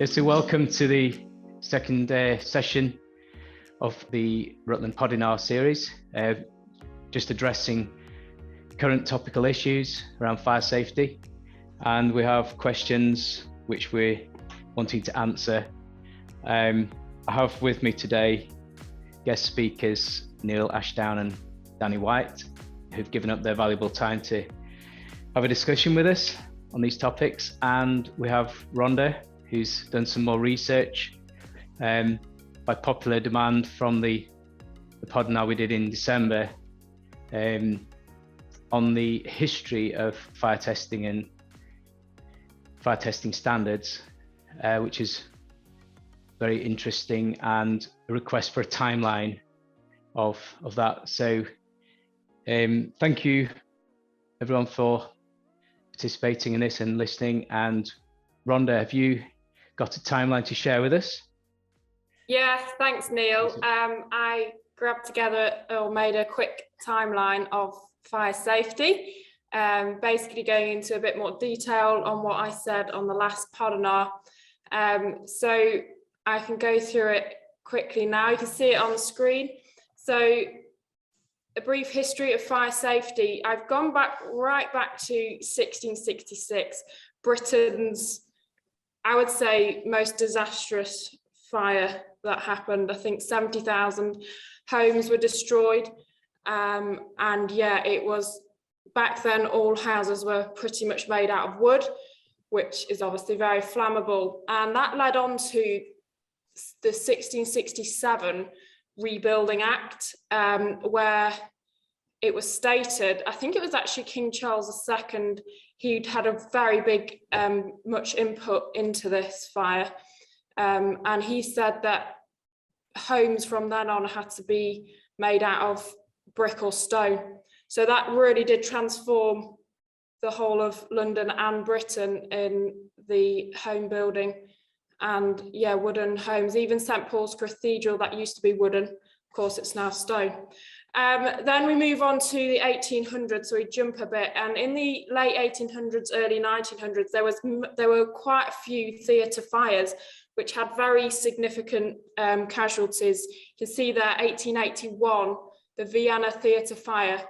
Yes, so welcome to the second session of the Rutland Podinar series, just addressing current topical issues around fire safety. And we have questions which we're wanting to answer. I have with me today guest speakers Neil Ashdown and Danny White, who've given up their valuable time to have a discussion with us on these topics. And we have Rhonda, who's done some more research by popular demand from the Podinar we did in December on the history of fire testing and fire testing standards, which is very interesting, and a request for a timeline of that. So thank you everyone for participating in this and listening. And Rhonda, have you got a timeline to share with us? Yeah, thanks, Neil. I grabbed together or made a quick timeline of fire safety, basically going into a bit more detail on what I said on the last Podinar. So I can go through it quickly now. You can see it on the screen. So a brief history of fire safety. I've gone right back to 1666, Britain's, I would say, most disastrous fire that happened. I think 70,000 homes were destroyed. And yeah, it was, back then all houses were pretty much made out of wood, which is obviously very flammable. And that led on to the 1667 Rebuilding Act, where it was stated, I think it was actually King Charles II, he'd had a very big, much input into this fire. And he said that homes from then on had to be made out of brick or stone. So that really did transform the whole of London and Britain in the home building. And yeah, wooden homes, even St. Paul's Cathedral, that used to be wooden, of course it's now stone. Then we move on to the 1800s, so we jump a bit, and in the late 1800s, early 1900s, there were quite a few theatre fires which had very significant casualties. You can see there, 1881, the Vienna theatre fire,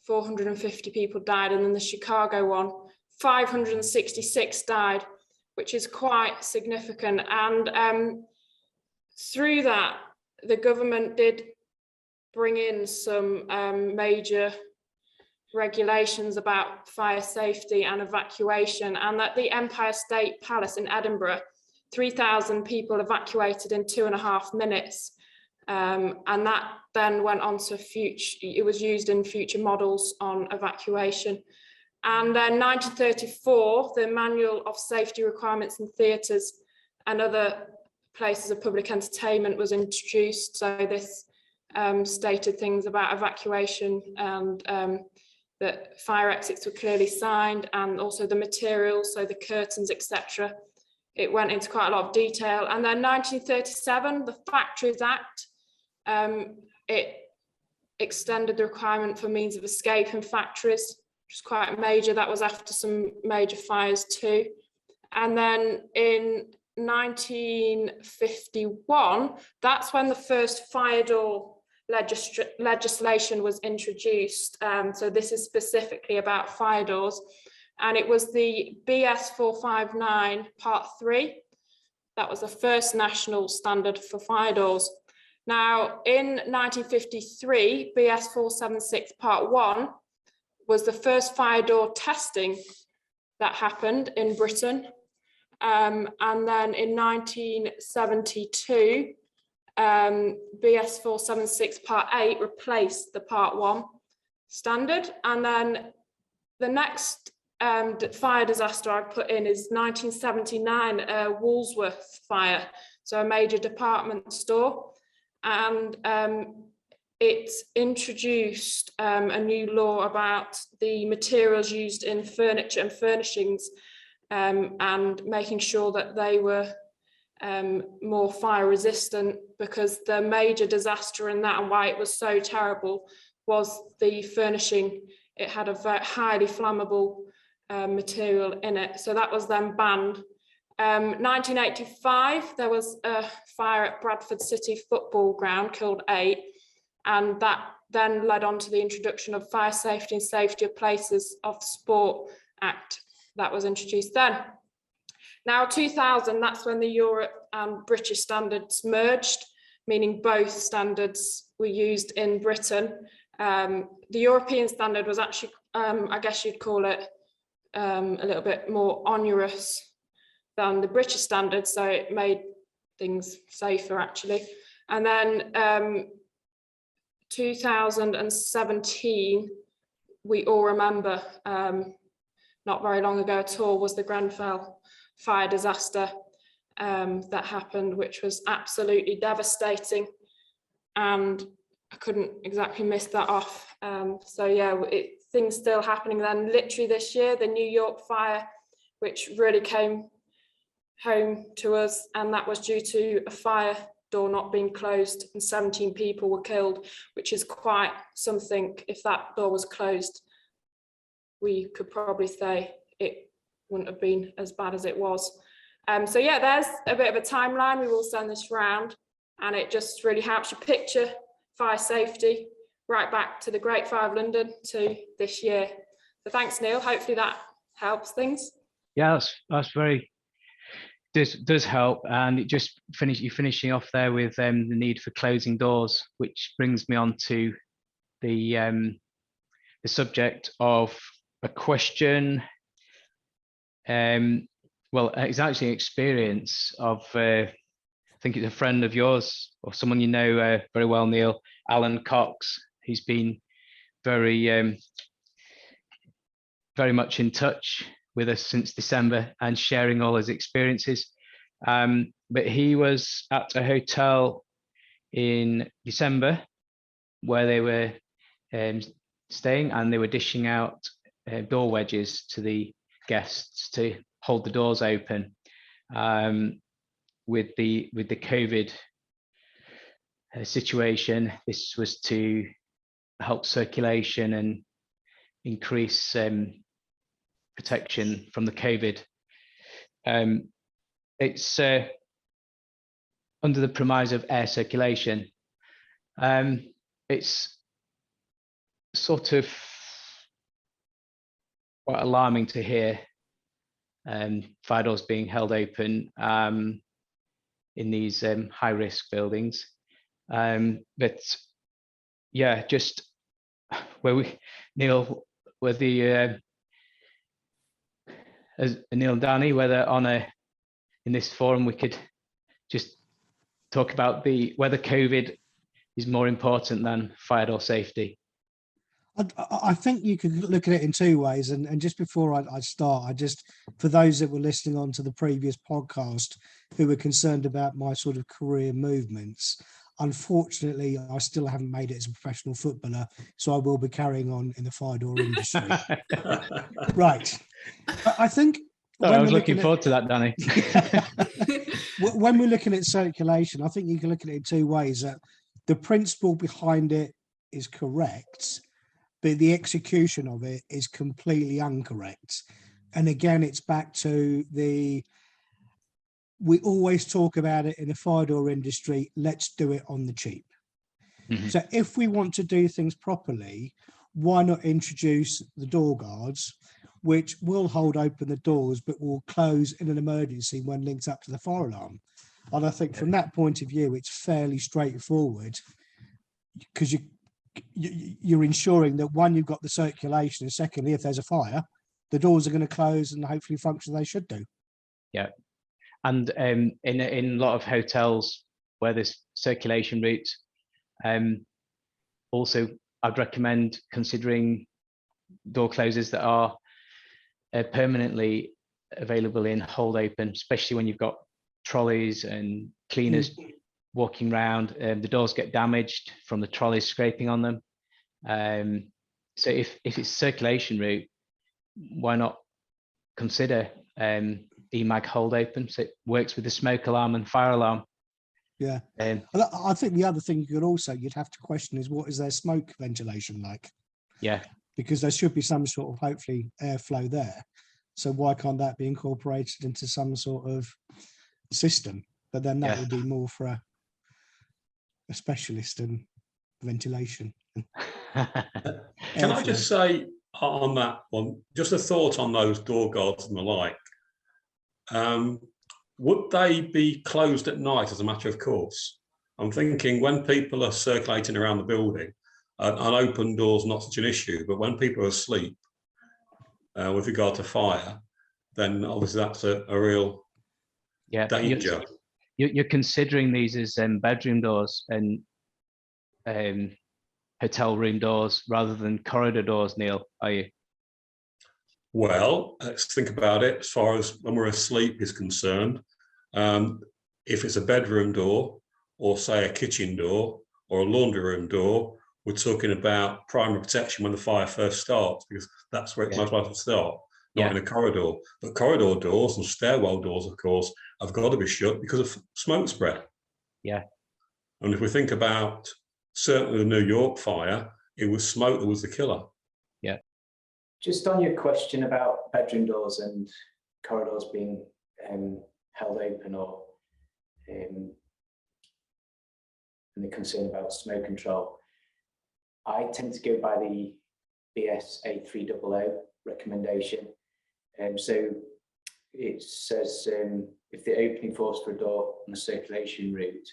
450 people died, and then the Chicago one, 566 died, which is quite significant. And through that, the government did bring in some major regulations about fire safety and evacuation, and at the Empire State Palace in Edinburgh, 3,000 people evacuated in 2.5 minutes. And that then went on to it was used in future models on evacuation. And then 1934, the Manual of Safety Requirements in Theatres and Other Places of Public Entertainment was introduced. So this stated things about evacuation, and that fire exits were clearly signed, and also the materials, so the curtains, etc. It went into quite a lot of detail. And then 1937, the Factories Act, it extended the requirement for means of escape in factories, which is quite major. That was after some major fires too. And then in 1951, that's when the first fire door legislation was introduced. So this is specifically about fire doors, and it was the BS 459 Part 3. That was the first national standard for fire doors. Now, in 1953, BS 476 Part 1 was the first fire door testing that happened in Britain. And then in 1972, BS 476 Part 8 replaced the Part 1 standard. And then the next fire disaster I put in is 1979, Woolworth fire, so a major department store. And it introduced a new law about the materials used in furniture and furnishings, and making sure that they were more fire resistant, because the major disaster in that, and why it was so terrible, was the furnishing. It had a very highly flammable material in it, so that was then banned. 1985, there was a fire at Bradford City football ground, killed 8, and that then led on to the introduction of Fire Safety and Safety of Places of Sport Act that was introduced then. Now 2000, that's when the Europe and British standards merged, meaning both standards were used in Britain. The European standard was actually, I guess you'd call it a little bit more onerous than the British standard, so it made things safer actually. And then 2017, we all remember, not very long ago at all, was the Grenfell fire disaster that happened, which was absolutely devastating, and I couldn't exactly miss that off. So yeah, things still happening then. Literally this year, the New York fire, which really came home to us, and that was due to a fire door not being closed and 17 people were killed, which is quite something. If that door was closed, we could probably say it wouldn't have been as bad as it was. So yeah, there's a bit of a timeline. We will send this round, and it just really helps you picture fire safety right back to the Great Fire of London to this year. So thanks, Neil. Hopefully that helps things. Yeah, that's very does help, and it just you're finishing off there with the need for closing doors, which brings me on to the subject of a question. Well, it's actually an experience of I think it's a friend of yours or someone you know very well, Neil, Alan Cox. He's been very much in touch with us since December and sharing all his experiences. But he was at a hotel in December where they were staying, and they were dishing out door wedges to the guests to hold the doors open. With the COVID situation, this was to help circulation and increase protection from the COVID. It's under the premise of air circulation. It's sort of quite alarming to hear fire doors being held open in these high-risk buildings. But yeah, just where Neil, whether as Neil and Danny, whether in this forum we could just talk about whether COVID is more important than fire door safety. I think you could look at it in two ways. And just before I start, for those that were listening on to the previous podcast who were concerned about my sort of career movements, unfortunately, I still haven't made it as a professional footballer, so I will be carrying on in the fire door industry. Right. I think... I was looking forward to that, Danny. When we're looking at circulation, I think you can look at it in two ways. That the principle behind it is correct, but the execution of it is completely incorrect. And again, it's back to we always talk about it in the fire door industry, let's do it on the cheap. Mm-hmm. So if we want to do things properly, why not introduce the door guards, which will hold open the doors, but will close in an emergency when linked up to the fire alarm? And I think from that point of view, it's fairly straightforward, because you're ensuring that, one, you've got the circulation, and secondly, if there's a fire, the doors are going to close and hopefully function as they should do. Yeah. And in a lot of hotels where there's circulation routes, also I'd recommend considering door closers that are permanently available in hold open, especially when you've got trolleys and cleaners walking around. The doors get damaged from the trolleys scraping on them. So if it's circulation route, why not consider EMAG hold open, so it works with the smoke alarm and fire alarm. Yeah. I think the other thing you'd have to question is, what is their smoke ventilation like? Yeah. Because there should be some sort of, hopefully, airflow there. So why can't that be incorporated into some sort of system? But then that would be more for a specialist in ventilation. Can I just say on that one, just a thought on those door guards and the like. Would they be closed at night as a matter of course? I'm thinking when people are circulating around the building, an open door's not such an issue, but when people are asleep, with regard to fire, then obviously that's a real danger. You're considering these as bedroom doors and hotel room doors rather than corridor doors, Neil, are you? Well, let's think about it as far as when we're asleep is concerned. If it's a bedroom door or say a kitchen door or a laundry room door, we're talking about primary protection when the fire first starts, because that's where it's most likely to start, not in a corridor. But corridor doors and stairwell doors, of course, have got to be shut because of smoke spread. Yeah. And if we think about certainly the New York fire, it was smoke that was the killer. Yeah. Just on your question about bedroom doors and corridors being held open, or and the concern about smoke control, I tend to go by the BS 8300 recommendation. So it says if the opening force for a door on a circulation route,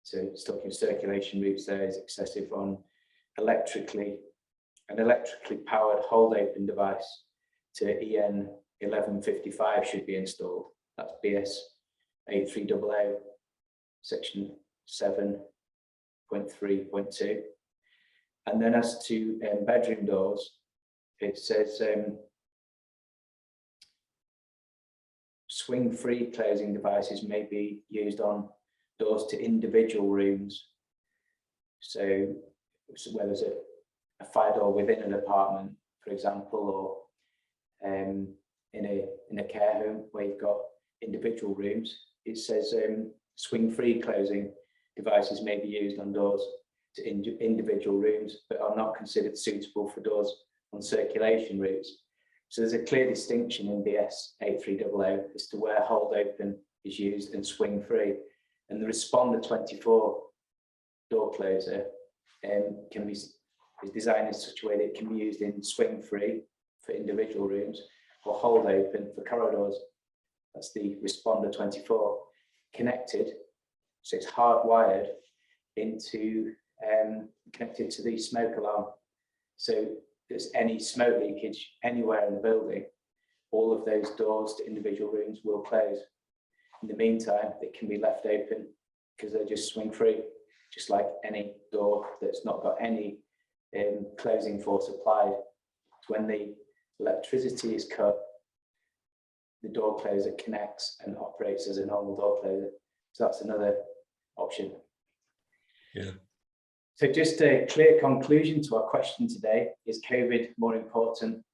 so it's talking circulation routes there, is excessive on an electrically powered hold open device to EN 1155 should be installed. That's BS 8300 section 7.3.2. And then as to bedroom doors, it says swing-free closing devices may be used on doors to individual rooms. So where there's a fire door within an apartment, for example, or in a care home where you've got individual rooms, it says swing-free closing devices may be used on doors to individual rooms, but are not considered suitable for doors on circulation routes. So there's a clear distinction in BS 8300 as to where hold open is used and swing free. And the Responder 24 door closer is designed in such a way that it can be used in swing free for individual rooms or hold open for corridors. That's the Responder 24 connected. So it's hardwired into connected to the smoke alarm. So if there's any smoke leakage anywhere in the building, all of those doors to individual rooms will close. In the meantime, they can be left open because they're just swing free, just like any door that's not got any closing force applied. When the electricity is cut, the door closer connects and operates as a normal door closer. So that's another option. Yeah. So just a clear conclusion to our question today: is COVID more important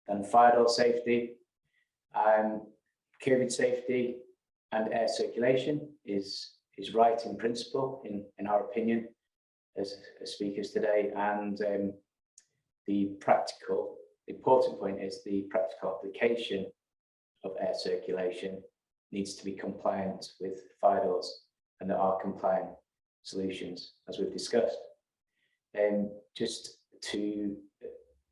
than fire door safety? COVID safety and air circulation is right in principle, in our opinion, as speakers today. And the important point is the practical application of air circulation needs to be compliant with fire doors, and there are compliant solutions, as we've discussed. Just to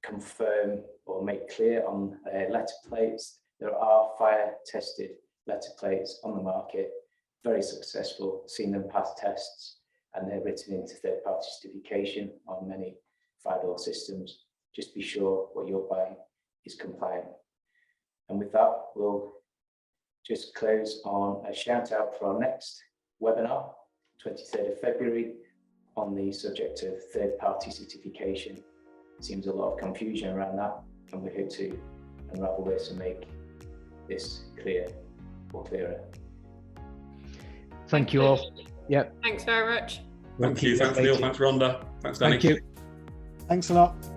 confirm or make clear on letter plates, there are fire tested letter plates on the market, very successful, seen them pass tests, and they're written into third-party certification on many fire door systems. Just be sure what you're buying is compliant. And with that, we'll just close on a shout out for our next webinar, 23rd of February, on the subject of third-party certification. Seems a lot of confusion around that, and we hope to unravel this and make this clear or clearer. Thank you all. Yep. Thanks very much. Thank you. Thanks, Neil. Thanks, Rhonda. Thanks, Danny. Thank you. Thanks a lot.